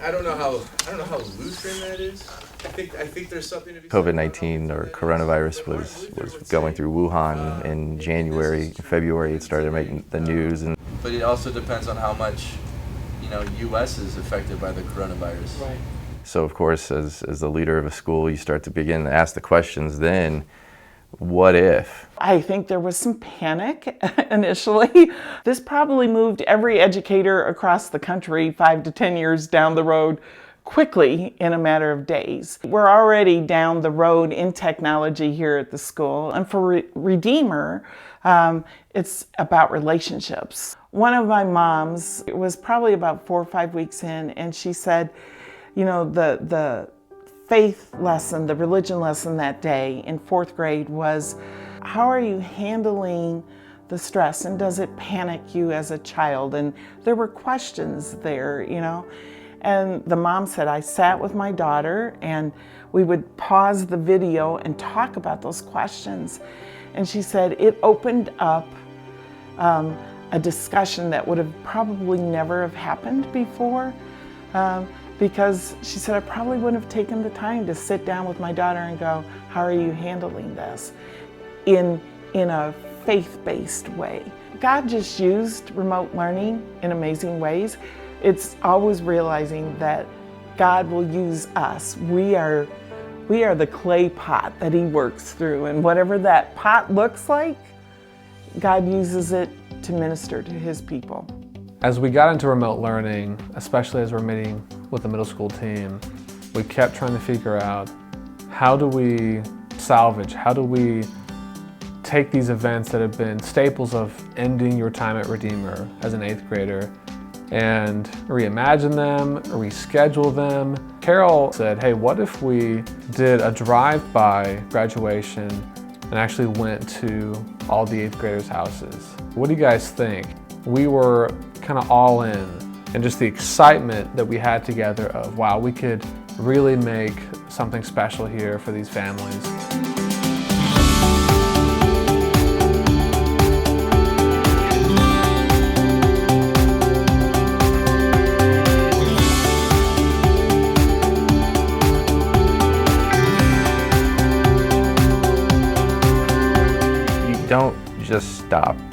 I don't know how Lutheran that is. I think there's something to be said COVID-19 or coronavirus was going through Wuhan in January. February it started making the news. But it also depends on how much, U.S. is affected by the coronavirus. Right. So of course, as the leader of a school, you start to begin to ask the questions then, what if? I think there was some panic initially. This probably moved every educator across the country 5 to 10 years down the road quickly in a matter of days. We're already down the road in technology here at the school. And for Redeemer, it's about relationships. One of my moms, it was probably about 4 or 5 weeks in, and she said, the faith lesson, the religion lesson that day in 4th grade was, how are you handling the stress, and does it panic you as a child? And there were questions there, And the mom said, I sat with my daughter and we would pause the video and talk about those questions. And she said it opened up a discussion that would have probably never have happened before. Because she said, I probably wouldn't have taken the time to sit down with my daughter and go, how are you handling this? In a faith-based way. God just used remote learning in amazing ways. It's always realizing that God will use us. We are the clay pot that He works through, and whatever that pot looks like, God uses it to minister to His people. As we got into remote learning, especially as we're meeting with the middle school team, we kept trying to figure out, how do we salvage, how do we take these events that have been staples of ending your time at Redeemer as an 8th grader and reimagine them, reschedule them. Carol said, hey, what if we did a drive-by graduation and actually went to all the 8th graders' houses? What do you guys think? We were kind of all in, and just the excitement that we had together of, wow, we could really make something special here for these families.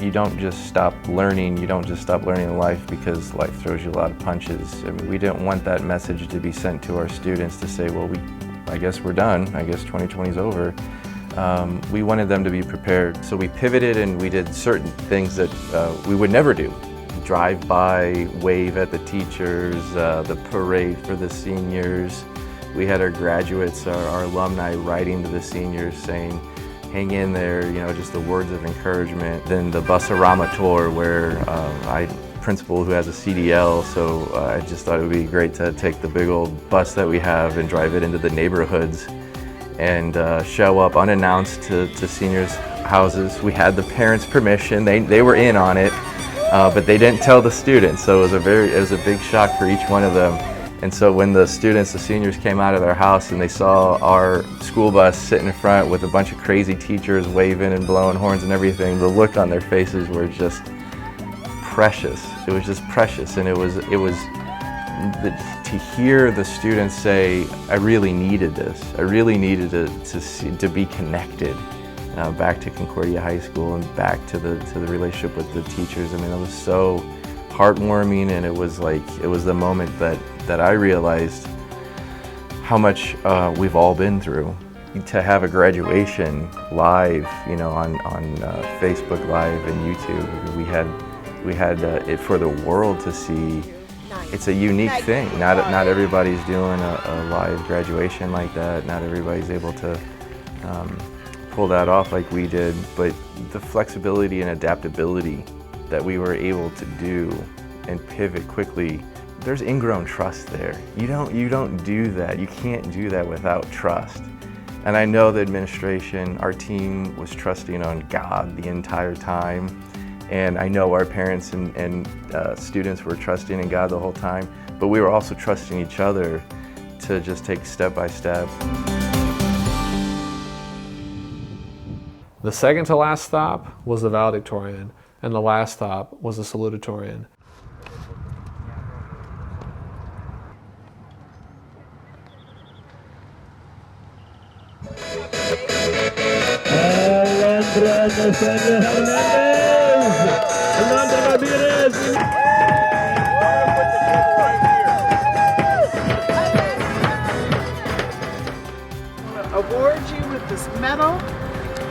You don't just stop learning. You don't just stop learning in life because life throws you a lot of punches. I mean, we didn't want that message to be sent to our students to say, well, I guess we're done. I guess 2020 is over. We wanted them to be prepared. So we pivoted and we did certain things that we would never do. Drive by, wave at the teachers, the parade for the seniors. We had our graduates, our alumni writing to the seniors saying, hang in there, just the words of encouragement. Then the Busarama tour where principal who has a CDL, so I just thought it would be great to take the big old bus that we have and drive it into the neighborhoods and show up unannounced to seniors' houses. We had the parents' permission, they were in on it, but they didn't tell the students, so it was a big shock for each one of them. And so when the seniors came out of their house and they saw our school bus sitting in front with a bunch of crazy teachers waving and blowing horns and everything, the look on their faces were just precious. It was just precious, and it was to hear the students say, I really needed this. I really needed to be connected back to Concordia High School and back to the relationship with the teachers. I mean, it was so heartwarming, and it was the moment that I realized how much we've all been through. To have a graduation live, on Facebook Live and YouTube, we had it for the world to see. It's a unique thing. Not everybody's doing a live graduation like that. Not everybody's able to pull that off like we did. But the flexibility and adaptability that we were able to do and pivot quickly, there's ingrown trust there. You don't do that. You can't do that without trust. And I know the administration, our team was trusting on God the entire time. And I know our parents and students were trusting in God the whole time. But we were also trusting each other to just take step by step. The second to last stop was the valedictorian, and the last stop was the salutatorian. Ramirez, Nathaniel Hernandez, Yolanda Ramirez. Award you with this medal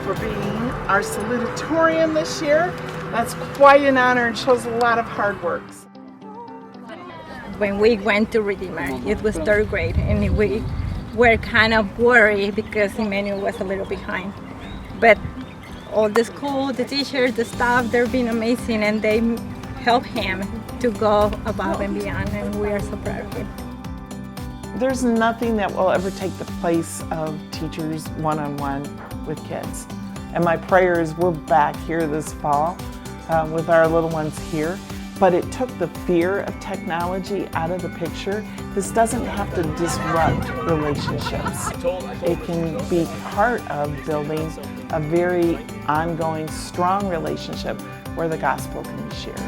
for being our salutatorian this year. That's quite an honor and shows a lot of hard work. When we went to Redeemer, it was third grade, and we were kind of worried because Emmanuel was a little behind. But all the school, the teachers, the staff, they've been amazing, and they help him to go above and beyond, and we are so proud of him. There's nothing that will ever take the place of teachers one-on-one with kids. And my prayer is we're back here this fall with our little ones here. But it took the fear of technology out of the picture. This doesn't have to disrupt relationships. It can be part of building a very ongoing, strong relationship where the gospel can be shared.